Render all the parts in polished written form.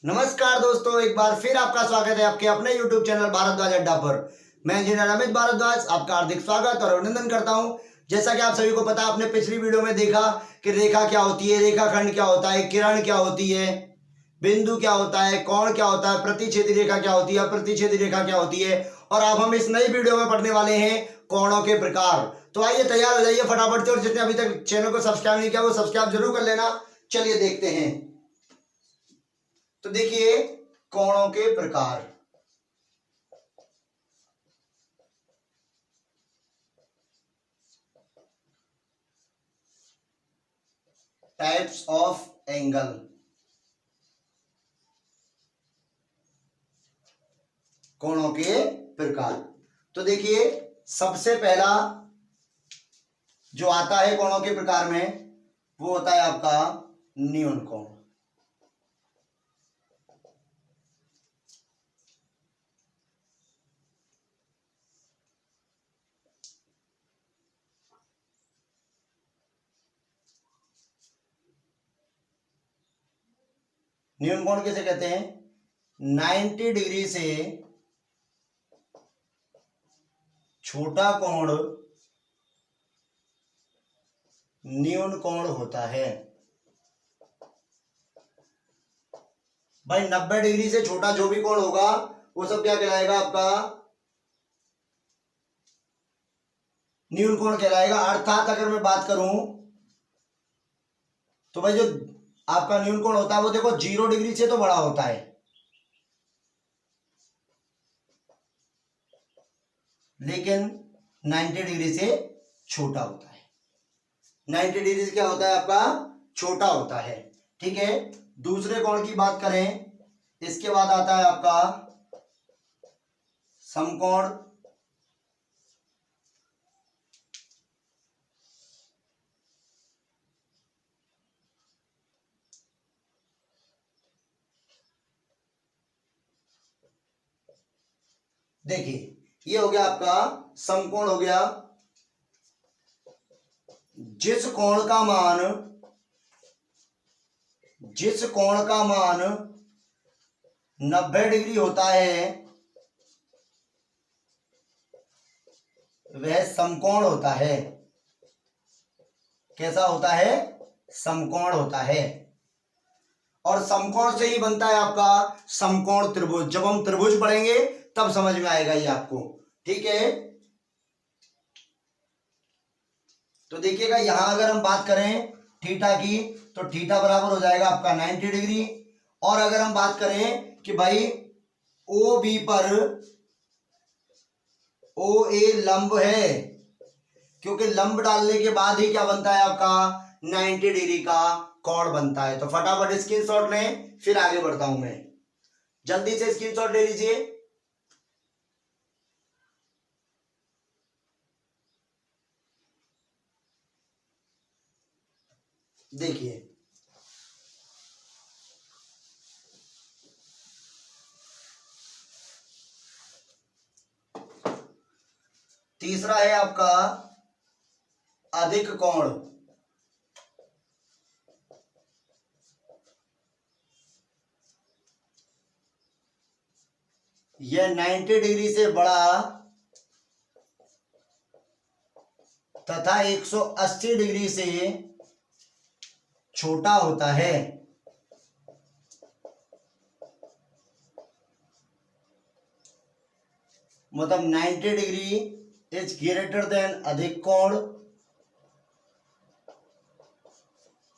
नमस्कार दोस्तों, एक बार फिर आपका स्वागत है आपके अपने YouTube चैनल भारद्वाज अड्डा पर। मैं इंजीनियर अमित भारद्वाज आपका हार्दिक स्वागत और अभिनंदन करता हूं। जैसा कि आप सभी को पता, आपने पिछली वीडियो में देखा कि रेखा क्या होती है, रेखाखंड क्या होता है, किरण क्या होती है, बिंदु क्या होता है, कोण क्या होता है, प्रतिच्छेदी रेखा क्या होती है, अप्रतिच्छेदी रेखा क्या होती है। और अब हम इस नई वीडियो में पढ़ने वाले हैं कोणों के प्रकार। तो आइए तैयार हो जाइए फटाफट से, और जिसने अभी तक चैनल को सब्सक्राइब नहीं किया वो सब्सक्राइब जरूर कर लेना। चलिए देखते हैं। तो देखिए, कोणों के प्रकार। Types of angle. कोणों के प्रकार। तो देखिए, सबसे पहला जो आता है कोणों के प्रकार में वो होता है आपका न्यून कोण। न्यून कोण किसे कहते हैं? 90 डिग्री से छोटा कोण न्यून कोण होता है। भाई 90 डिग्री से छोटा जो भी कोण होगा वो सब क्या कहलाएगा? आपका न्यून कोण कहलाएगा। अर्थात अगर मैं बात करूं तो भाई जो आपका न्यून कोण होता है वो देखो 0 डिग्री से तो बड़ा होता है, लेकिन 90 डिग्री से छोटा होता है। 90 डिग्री से क्या होता है? आपका छोटा होता है। ठीक है। दूसरे कोण की बात करें, इसके बाद आता है आपका समकोण। देखिए, ये हो गया आपका समकोण हो गया। जिस कोण का मान 90 डिग्री होता है वह समकोण होता है। कैसा होता है? समकोण होता है। और समकोण से ही बनता है आपका समकोण त्रिभुज। जब हम त्रिभुज पढ़ेंगे तब समझ में आएगा ये आपको। ठीक है। तो देखिएगा, यहां अगर हम बात करें थीटा की तो थीटा बराबर हो जाएगा आपका 90 डिग्री। और अगर हम बात करें कि भाई ओ बी पर ओ ए लंब है, क्योंकि लंब डालने के बाद ही क्या बनता है? आपका 90 डिग्री का कोण बनता है। तो फटाफट स्क्रीनशॉट लें, फिर आगे बढ़ता हूं मैं। जल्दी से स्क्रीनशॉट ले लीजिए। देखिए, तीसरा है आपका अधिक कोण। यह 90 डिग्री से बड़ा तथा 180 डिग्री से छोटा होता है। मतलब 90 डिग्री इज ग्रेटर देन अधिक कोण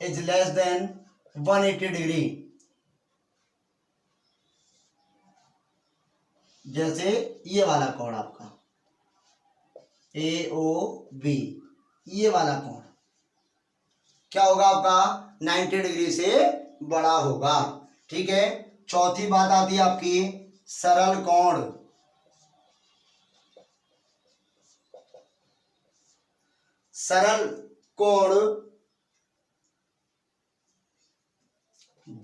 इज लेस देन 180 डिग्री। जैसे ये वाला कोण आपका ए ओ बी, ये वाला कोण क्या होगा? आपका 90 डिग्री से बड़ा होगा। ठीक है। चौथी बात आती है आपकी सरल कोण। सरल कोण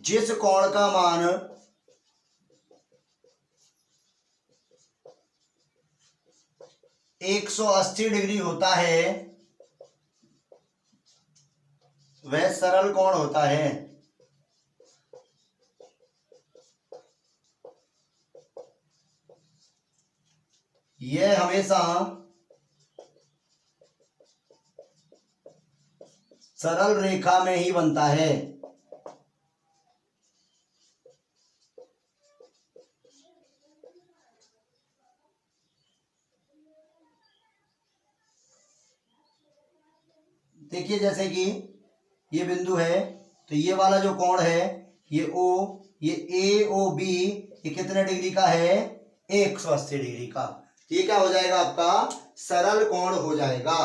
जिस कोण का मान 180 डिग्री होता है वह सरल कोण होता है। यह हमेशा सरल रेखा में ही बनता है। देखिए जैसे कि ये बिंदु है, तो ये वाला जो कोण है ये ओ, ये ए ओ बी, ये कितने डिग्री का है? 180 डिग्री का। तो ये क्या हो जाएगा? आपका सरल कोण हो जाएगा।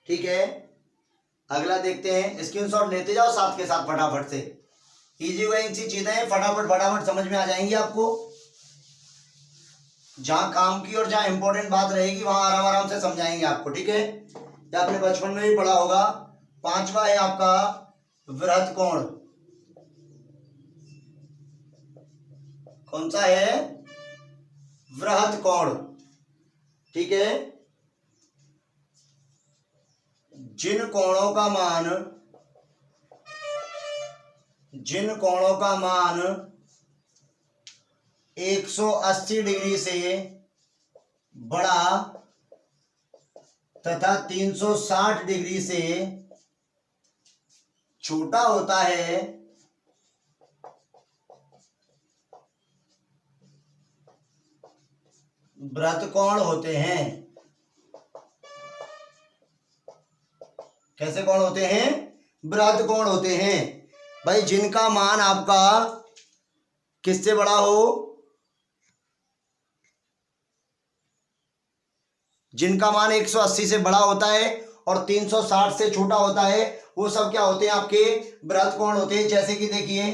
ठीक है, अगला देखते हैं। स्क्रीनशॉट लेते जाओ साथ के साथ फटाफट से। इजी गोइंग सी चीजें फटाफट फटाफट समझ में आ जाएंगी आपको। जहां काम की और जहां इंपॉर्टेंट बात रहेगी वहां आराम आराम से समझाएंगे आपको। ठीक है, ये आपने बचपन में भी पढ़ा होगा। पांचवा है आपका वृहत कोण। कौन सा है? वृहत कोण। ठीक है, जिन कोणों का मान 180 डिग्री से बड़ा तथा 360 डिग्री से छोटा होता है, वृत्त कोण होते हैं। कैसे कोण होते हैं? वृत्त कोण होते हैं भाई, जिनका मान आपका किससे बड़ा हो? जिनका मान 180 से बड़ा होता है और 360 से छोटा होता है, वो सब क्या होते हैं? आपके वृत्त कोण होते हैं। जैसे कि देखिए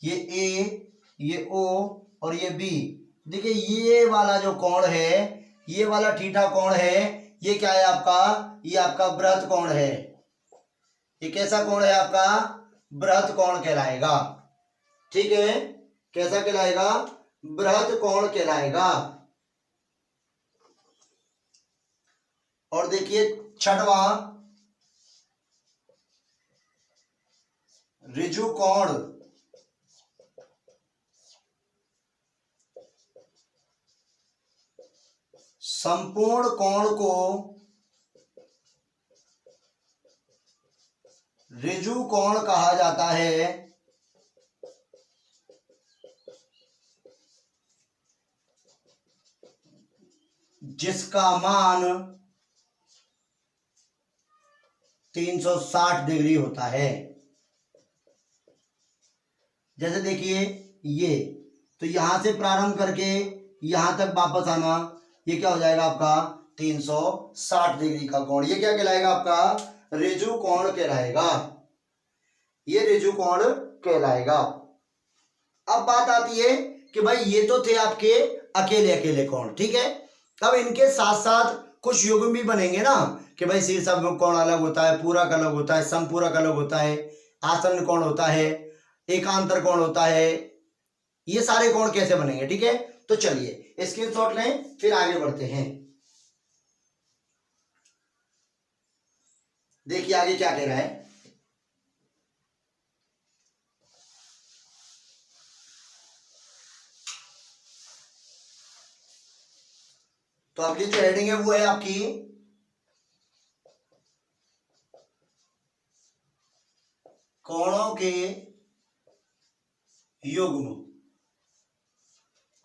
ये ए, ये ओ और ये बी। देखिए ये वाला जो कोण है, ये वाला थीटा कोण है, ये क्या है आपका? ये आपका वृत्त कोण है। ये कैसा कोण है आपका? वृत्त कोण कहलाएगा। ठीक है, कैसा कहलाएगा? वृत्त कोण कहलाएगा। और देखिए छठवां ऋजु कोण। संपूर्ण कोण को ऋजु कोण कहा जाता है, जिसका मान 360 डिग्री होता है। जैसे देखिए ये, तो यहां से प्रारंभ करके यहां तक वापस आना, ये क्या हो जाएगा आपका? 360 डिग्री का कोण। ये क्या कहलाएगा? आपका ऋजु कोण कहलाएगा। ये ऋजु कोण कहलाएगा। अब बात आती है कि भाई ये तो थे आपके अकेले अकेले कोण। ठीक है, अब इनके साथ साथ कुछ युग्म भी बनेंगे ना, कि भाई शीर्षक कोण अलग होता है, पूरक अलग होता है, समपूरक अलग होता है, आसन्न कोण होता है, एकांतर कोण होता है। ये सारे कोण कैसे बनेंगे? ठीक है, तो चलिए स्क्रीनशॉट लें, फिर आगे बढ़ते हैं। देखिए आगे क्या कह रहा है। तो अगली जो हेडिंग है वो है आपकी कोणों के युग्म।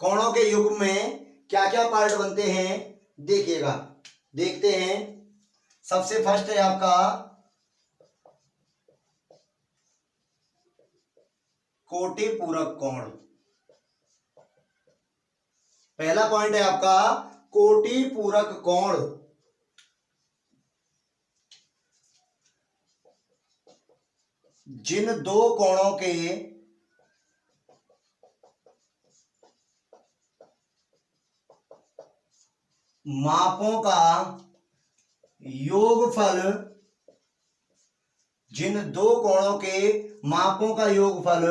कोणों के युग्म में क्या क्या पार्ट बनते हैं देखिएगा, देखते हैं। सबसे फर्स्ट है आपका कोटि पूरक कोण। पहला पॉइंट है आपका कोटि पूरक कोण। जिन दो कोणों के मापों का योगफल, जिन दो कोणों के मापों का योगफल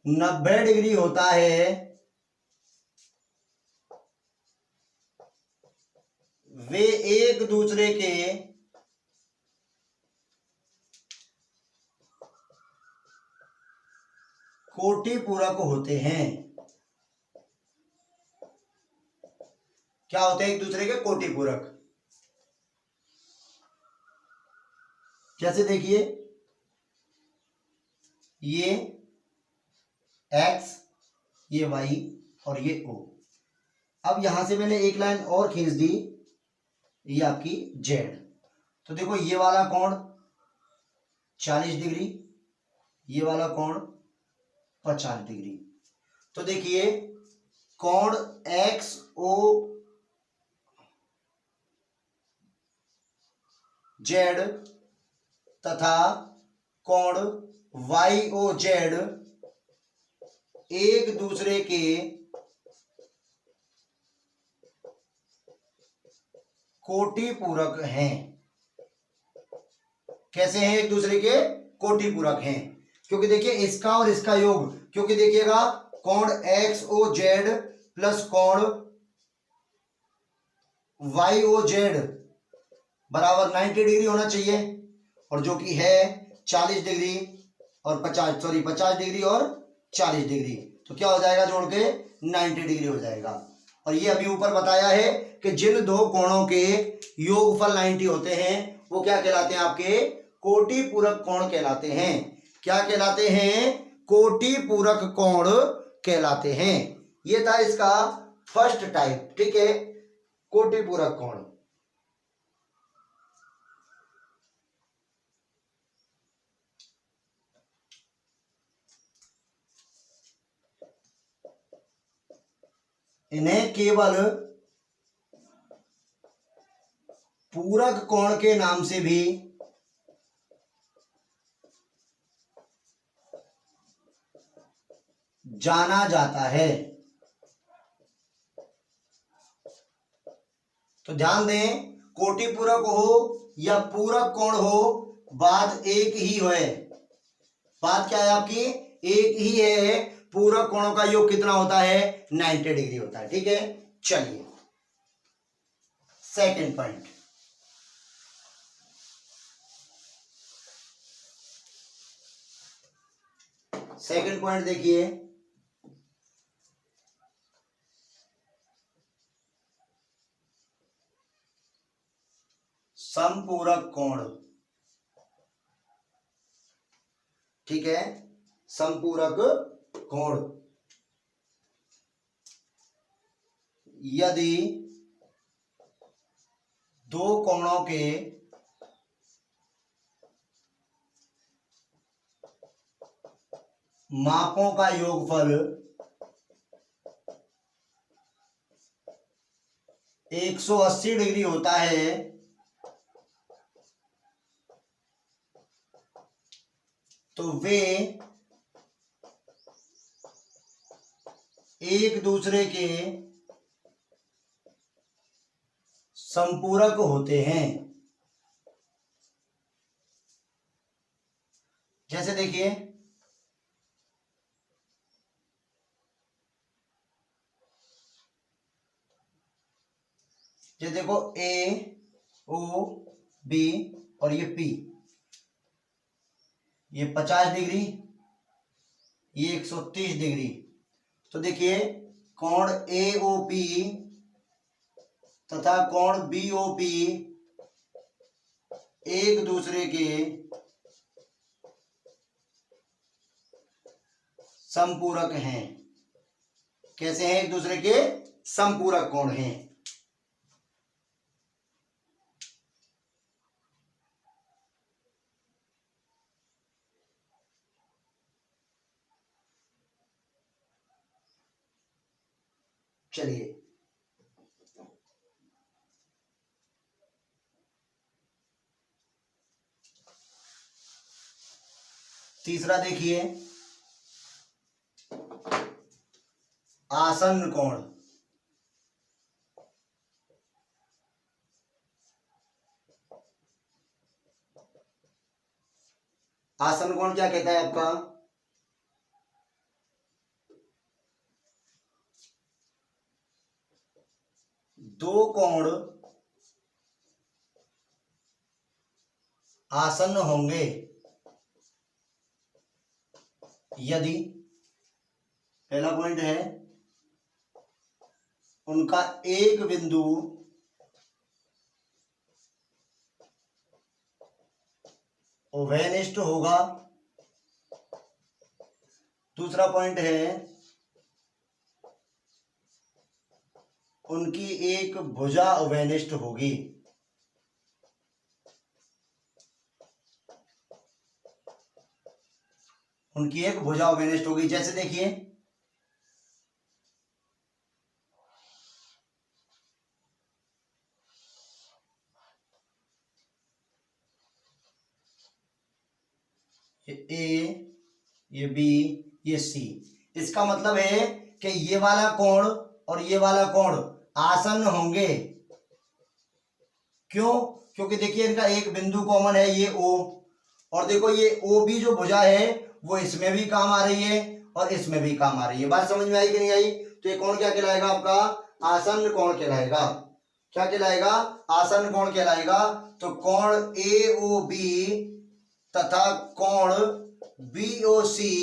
90 डिग्री होता है, वे एक दूसरे के कोटि पूरक होते हैं। क्या होते हैं एक दूसरे के कोटि पूरक। कैसे देखिए, ये x, ये y और ये o। अब यहां से मैंने एक लाइन और खींच दी, ये आपकी z। तो देखो ये वाला कोण 40 डिग्री, ये वाला कोण 50 डिग्री। तो देखिए कोण XO Z तथा कोण YOZ एक दूसरे के कोटि पूरक हैं। कैसे हैं एक दूसरे के कोटि पूरक हैं? क्योंकि देखिए इसका और इसका योग, क्योंकि देखिएगा कोण XOZ प्लस कोण YOZ बराबर 90 डिग्री होना चाहिए, और जो कि है 40 डिग्री और 50 डिग्री और 40 डिग्री। तो क्या हो जाएगा जोड़ के 90 डिग्री हो जाएगा। और ये अभी ऊपर बताया है कि जिन दो कोणों के योगफल 90 होते हैं वो क्या कहलाते हैं? आपके कोटि पूरक कोण कहलाते हैं। क्या कहलाते हैं? कोटि पूरक कोण कहलाते हैं। ये था इसका फर्स्ट टाइप, ठीक है, कोटि पूरक कोण। इन्हें केवल पूरक कोण के नाम से भी जाना जाता है। तो ध्यान दें, कोटि पूरक हो या पूरक कोण हो, बात एक ही है। बात क्या है आपकी? एक ही है। पूरक कोणों का योग कितना होता है? 90 डिग्री होता है। ठीक है, चलिए सेकंड पॉइंट। सेकंड पॉइंट देखिए, समपूरक कोण। ठीक है, समपूरक कोण यदि दो कोणों के मापों का योगफल 180 डिग्री होता है तो वे एक दूसरे के संपूरक होते हैं। जैसे देखिए, ये देखो A O B और ये P, ये 50 डिग्री, ये 130 डिग्री। तो देखिए कोण AOP तथा कोण BOP एक दूसरे के संपूरक हैं। कैसे हैं? एक दूसरे के संपूरक कोण हैं। चलिए तीसरा देखिए, आसन्न कोण। आसन्न कोण क्या कहता है आपका? दो कोण आसन्न होंगे यदि पहला पॉइंट है उनका एक बिंदु ओवेनिष्ठ होगा। दूसरा पॉइंट है उनकी एक भुजा ओवेनिष्ठ होगी। उनकी एक भुजा ओवेनिष्ठ होगी। जैसे देखिए ये ए, ये बी, ये सी। इसका मतलब है कि ये वाला कोण और ये वाला कोण आसन्न होंगे। क्यों? क्योंकि देखिए इनका एक बिंदु कॉमन है, ये ओ, और देखो ये ओ बी जो भुजा है वो इसमें भी काम आ रही है और इसमें भी काम आ रही है। बात समझ में आई कि नहीं आई? तो ये कोण क्या कहलाएगा आपका? आसन्न कोण कहलाएगा। क्या कहलाएगा? आसन्न कोण कहलाएगा। तो कोण ए ओ बी तथा कोण बी ओ सी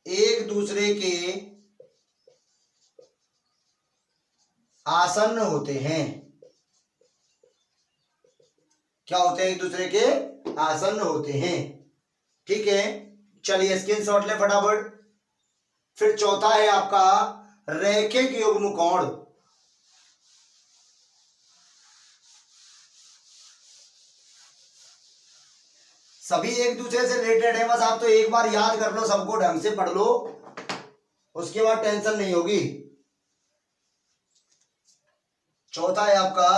एक दूसरे के आसन्न होते हैं। क्या होते हैं? एक दूसरे के आसन्न होते हैं। ठीक है, चलिए स्क्रीनशॉट ले फटाफट। फिर चौथा है आपका रैखिक युग्म कोण। सभी एक दूसरे से रिलेटेड है, बस आप तो एक बार याद कर लो, सबको ढंग से पढ़ लो, उसके बाद टेंशन नहीं होगी। चौथा है आपका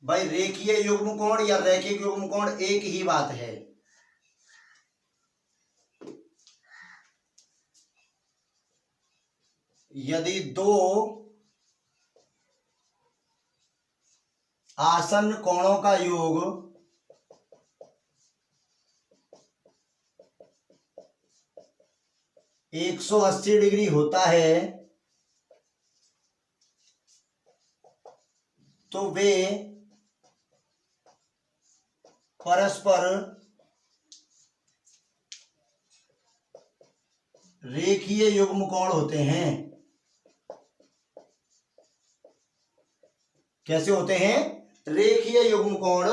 भाई रेखीय युग्म कोण या रैखिक युग्म कोण, एक ही बात है। यदि दो आसन्न कोणों का योग 180 डिग्री होता है तो वे परस्पर रेखीय युग्म कोण होते हैं। कैसे होते हैं? रेखीय युग्म कोण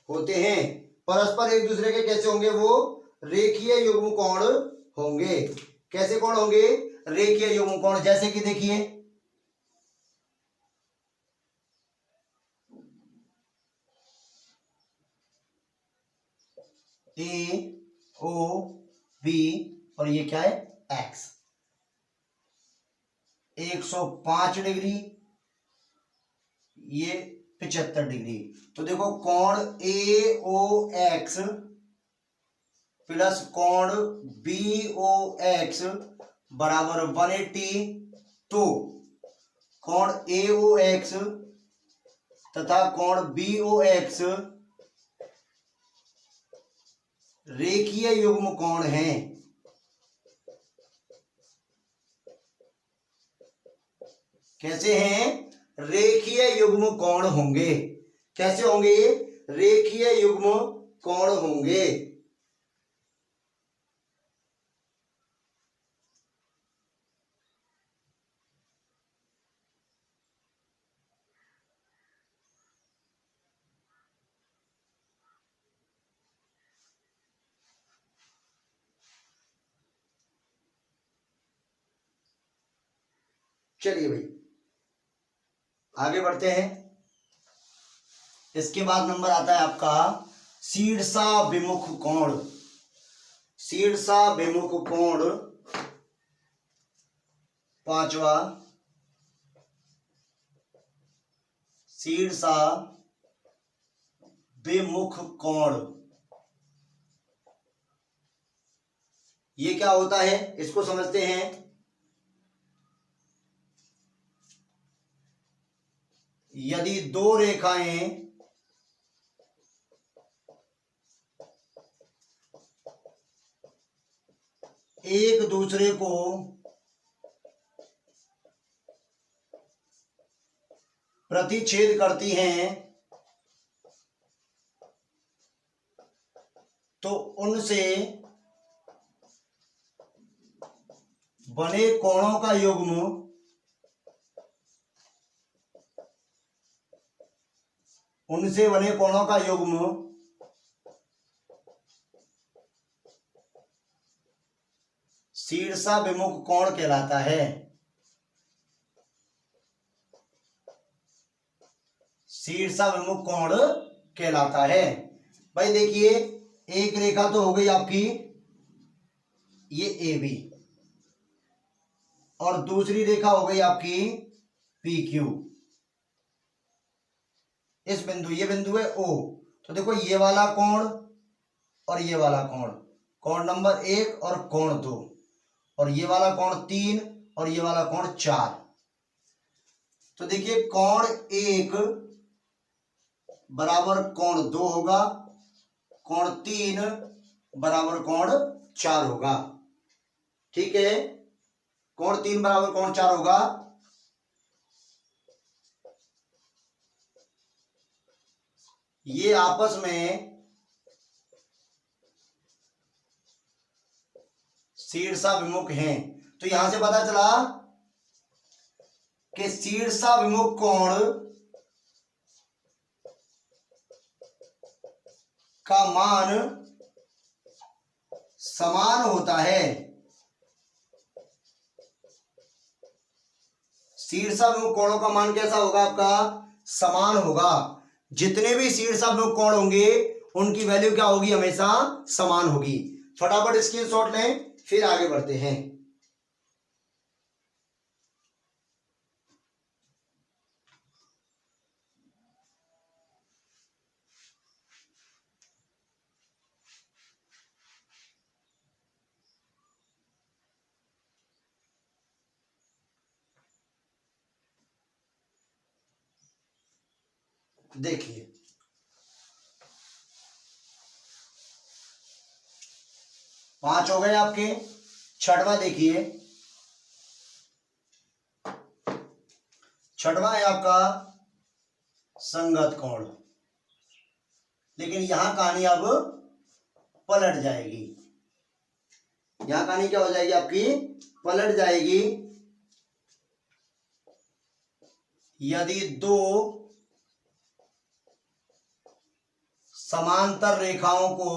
होते हैं। परस्पर एक दूसरे के कैसे होंगे? वो रेखीय युग्म कोण होंगे। कैसे कोण होंगे? रेखीय युग्म कोण। जैसे कि देखिए ए ओ बी और ये क्या है? एक्स। 105 डिग्री, ये 75 डिग्री। तो देखो कोण ए ओ एक्स प्लस कोण बी ओ एक्स बराबर 180। तो कोण ए ओ एक्स तथा कोण बी ओ एक्स रेखीय युग्म कोण है। कैसे हैं? रेखीय युग्म कोण होंगे। कैसे होंगे? रेखीय युग्म कोण होंगे। चलिए भाई आगे बढ़ते हैं। इसके बाद नंबर आता है आपका शीर्षा विमुख कोण। शीर्षा विमुख कोण पांचवा, शीर्षा विमुख कोण। ये क्या होता है इसको समझते हैं। यदि दो रेखाएं एक दूसरे को प्रतिच्छेद करती हैं तो उनसे बने कोणों का युग्म उनसे बने कोणों का युग्म शीर्षाभिमुख कोण कहलाता है। शीर्षाभिमुख कोण कहलाता है। भाई देखिए, एक रेखा तो हो गई आपकी ये ए बी, और दूसरी रेखा हो गई आपकी पी क्यू। इस बिंदु, ये बिंदु है ओ, तो देखो ये वाला कोण और ये वाला कोण, कोण नंबर 1 और कोण 2, और ये वाला कोण 3 और ये वाला कोण 4। तो देखिए कोण 1 बराबर कोण 2 होगा, कोण 3 बराबर कोण 4 होगा। ठीक है, कोण 3 बराबर कोण 4 होगा। ये आपस में शीर्षाभिमुख हैं। तो यहां से पता चला कि शीर्षाभिमुख कोण का मान समान होता है। शीर्षाभिमुख कोणों का मान कैसा होगा आपका? समान होगा। जितने भी शीर्षाभिमुख कोण होंगे उनकी वैल्यू क्या होगी? हमेशा समान होगी। फटाफट स्क्रीनशॉट लें, फिर आगे बढ़ते हैं। देखिए, पांच हो गए आपके। छठवां देखिए, छठवां है आपका संगत कोण। लेकिन यहां कहानी अब पलट जाएगी। यहां कहानी क्या हो जाएगी आपकी? पलट जाएगी। यदि दो समांतर रेखाओं को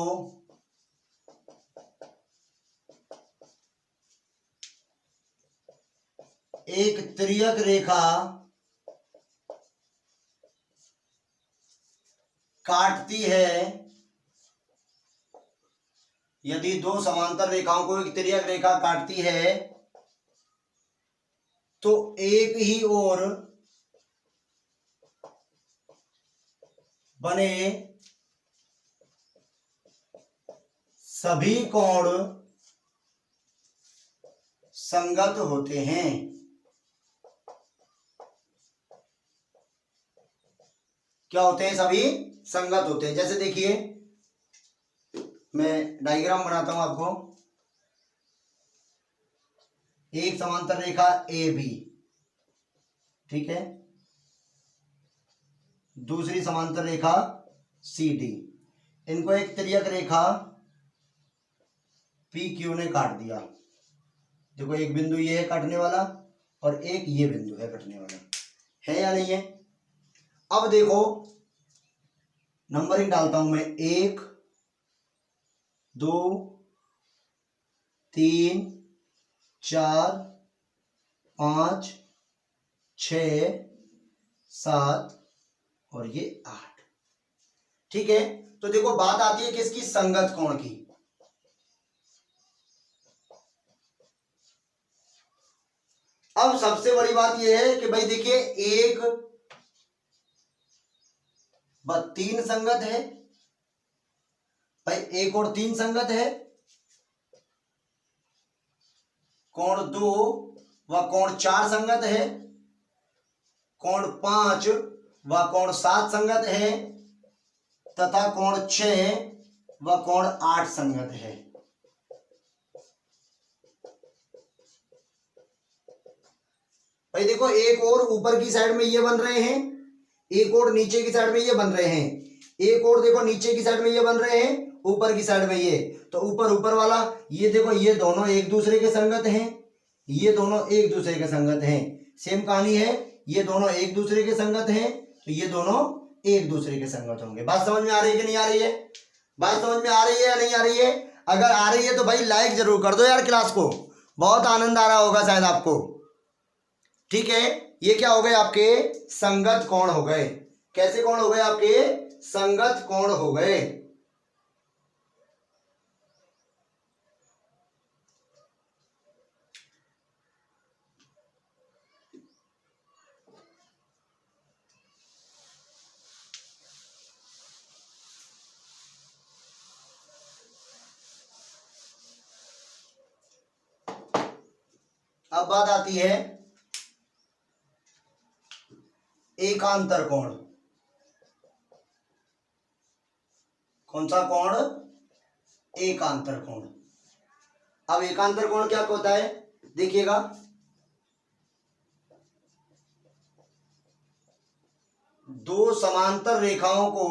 एक तिर्यक रेखा काटती है, यदि दो समांतर रेखाओं को एक तिर्यक रेखा काटती है तो एक ही ओर बने सभी कोण संगत होते हैं। क्या होते हैं? सभी संगत होते हैं। जैसे देखिए, मैं डायग्राम बनाता हूं आपको। एक समांतर रेखा ए बी, ठीक है, दूसरी समांतर रेखा सी डी, इनको एक तिर्यक रेखा पी क्यू ने काट दिया। देखो, एक बिंदु ये है काटने वाला और एक ये बिंदु है कटने वाला, है या नहीं है? अब देखो, नंबरिंग डालता हूं मैं। 1 2 3 4 5 6 7 और ये 8। ठीक है, तो देखो बात आती है किसकी? संगत कोण की। अब सबसे बड़ी बात यह है कि भाई देखिए, 1 3 संगत है भाई, 1 और 3 संगत है। कोण 2 व कोण 4 संगत है। कोण 5 व कोण 7 संगत है तथा कोण 6 व कोण 8 संगत है। भाई देखो, एक और ऊपर की साइड में ये बन रहे हैं, एक और नीचे की साइड में ये बन रहे हैं, एक और देखो नीचे की साइड में ये बन रहे हैं, ऊपर की साइड में ये, तो ऊपर ऊपर वाला ये देखो, ये दोनों एक दूसरे के संगत हैं, ये दोनों एक दूसरे के संगत हैं। सेम कहानी है, ये दोनों एक दूसरे के संगत हैं, तो ये दोनों एक दूसरे के संगत होंगे। बात समझ में आ रही है कि नहीं आ रही है? बात समझ में आ रही है या नहीं आ रही है? अगर आ रही है तो भाई लाइक जरूर कर दो यार क्लास को, बहुत आनंद आ रहा होगा शायद आपको। ठीक है, ये क्या हो गए आपके संगत कोण हो गए। कैसे कोण हो गए आपके? संगत कोण हो गए। अब बात आती है एकांतर कोण। कौन सा कोण? एकांतर कोण। अब एकांतर कोण क्या होता है देखिएगा, दो समांतर रेखाओं को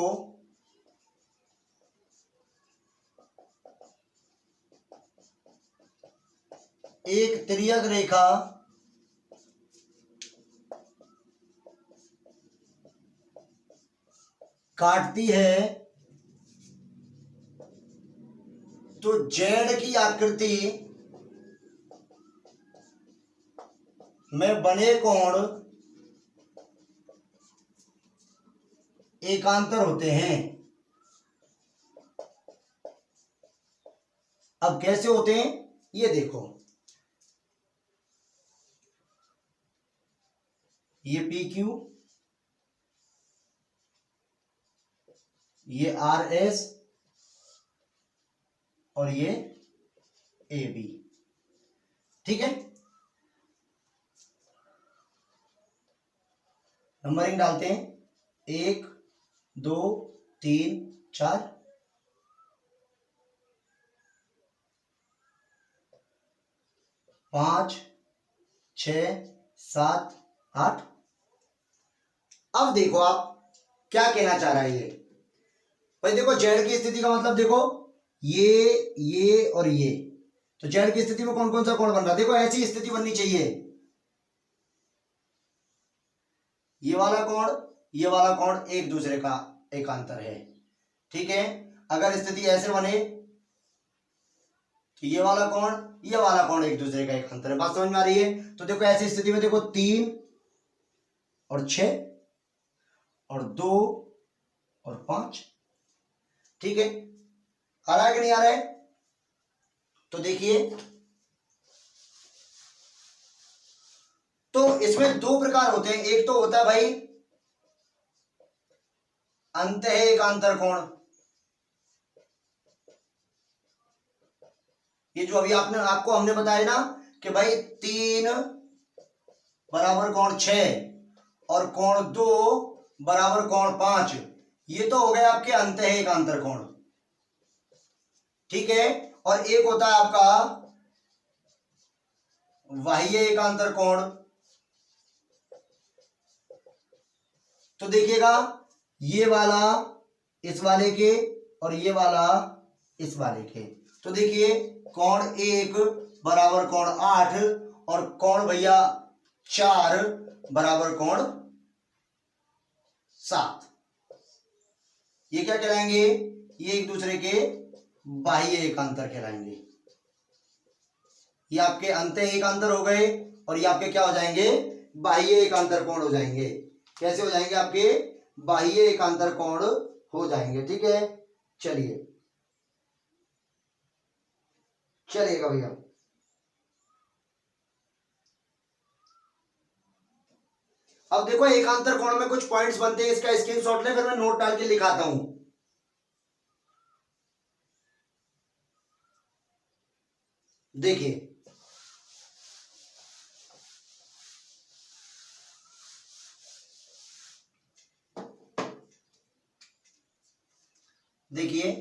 एक तिर्यक रेखा काटती है तो जेड की आकृति में बने कोण एकांतर होते हैं। अब कैसे होते हैं ये देखो, ये पी क्यू, ये आर एस और ये ए बी। ठीक है, नंबरिंग डालते हैं, 1 2 3 4, 5 6 7 8। अब देखो आप क्या कहना चाह रहा है ये भाई। देखो जेड की स्थिति का मतलब देखो, ये और ये, तो जेड की स्थिति में कौन कौन सा कोण बन रहा है? देखो ऐसी स्थिति बननी चाहिए, ये वाला कोण एक दूसरे का एकांतर है। ठीक है, अगर स्थिति ऐसे बने तो ये वाला कोण एक दूसरे का एकांतर है। बात समझ में आ रही है? तो देखो ऐसी स्थिति में देखो 3 और 6 और 2 और 5। ठीक है, आ रहा है कि नहीं आ रहा है? तो देखिए, तो इसमें दो प्रकार होते हैं। एक तो होता है भाई अंतः एकांतर कोण, ये जो अभी आपको हमने बताया ना कि भाई 3 बराबर कोण 6 और कोण 2 बराबर कोण 5, ये तो हो गए आपके अंतः एकांतर कोण। ठीक है, और एक होता है आपका बाह्य एकांतर कोण। तो देखिएगा, ये वाला इस वाले के और ये वाला इस वाले के, तो देखिए कोण 1 बराबर कोण 8 और कोण भैया 4 बराबर कोण 7। ये क्या कहलाएंगे? ये एक दूसरे के बाह्य एकांतर कहलाएंगे। ये आपके अंतः एकांतर हो गए और ये आपके क्या हो जाएंगे? बाह्य एकांतर कोण हो जाएंगे। कैसे हो जाएंगे? आपके बाह्य एकांतर कोण हो जाएंगे। ठीक है, चलिए चलेगा भैया। अब देखो एकांतर कोण में कुछ पॉइंट्स बनते हैं, इसका स्क्रीनशॉट ले, फिर मैं नोट डाल के लिखाता हूं। देखिए, देखिए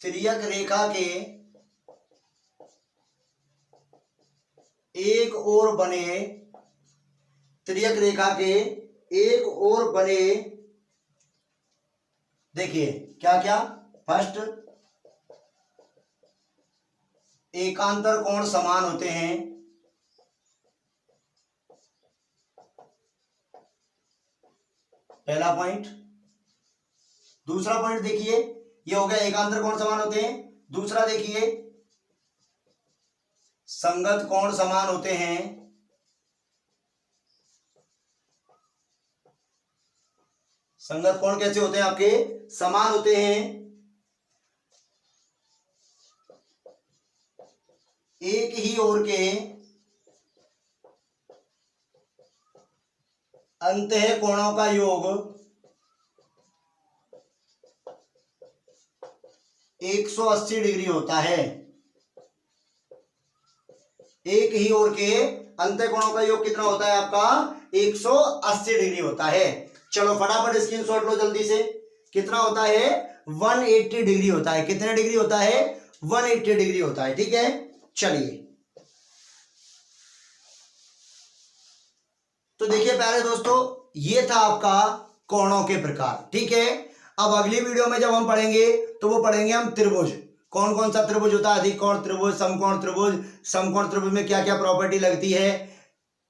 तिर्यक रेखा के एक ओर बने देखिए क्या क्या, फर्स्ट एकांतर कोण समान होते हैं, पहला पॉइंट। दूसरा पॉइंट देखिए, ये हो गया एकांतर कोण समान होते हैं। दूसरा देखिए संगत कोण समान होते हैं। संगत कोण कैसे होते हैं आपके, समान होते हैं। एक ही ओर के अंतः कोणों का योग 180 डिग्री होता है। एक ही ओर के अंतः कोणों का योग कितना होता है आपका, 180 डिग्री होता है। चलो फटाफट स्क्रीनशॉट लो जल्दी से। कितना होता है, 180 डिग्री होता है। कितने डिग्री होता है, 180 डिग्री होता है। ठीक है, चलिए तो देखिए प्यारे दोस्तों, ये था आपका कोणों के प्रकार। ठीक है, अब अगली वीडियो में जब हम पढ़ेंगे तो वो पढ़ेंगे हम त्रिभुज। कौन कौन सा त्रिभुज होता है, अधिक कोण त्रिभुज, समकोण त्रिभुज, समकोण त्रिभुज में क्या क्या प्रॉपर्टी लगती है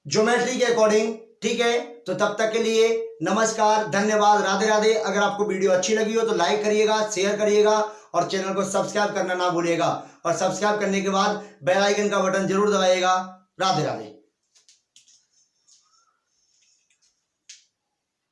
ज्योमेट्री के अकॉर्डिंग। ठीक है, तो तब तक के लिए नमस्कार, धन्यवाद, राधे राधे। अगर आपको वीडियो अच्छी लगी हो तो लाइक करिएगा, शेयर करिएगा और चैनल को सब्सक्राइब करना ना भूलिएगा। और सब्सक्राइब करने के बाद बेल आइकन का बटन जरूर दबाइएगा। राधे राधे।